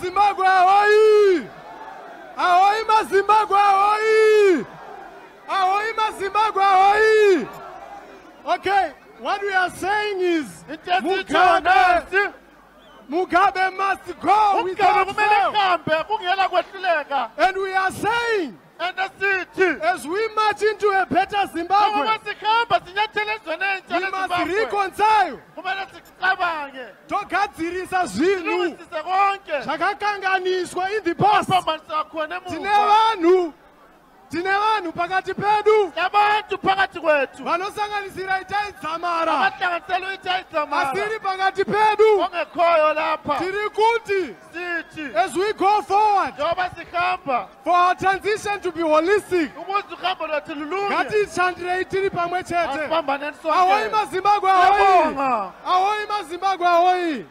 Mazimbabwe ahoy! Ahoy Mazimbabwe ahoy! Ahoy Mazimbabwe ahoy! Okay, what we are saying is Mugabe must go without fail. And we are saying, as we march into a better Zimbabwe, we must reconcile. Togadzirisa zvinhu zvakakanganiswa in the past. Tine vanhu pakati pedu vanosanganisira Itai Dzamara, asiri pakati pedu. Tiri kuti, as we go forward, for our transition to be holistic, ngatishandire tiri pamwe chete. Ahoy Mazimbabwe ahoy! Ahoy Mazimbabwe ahoy!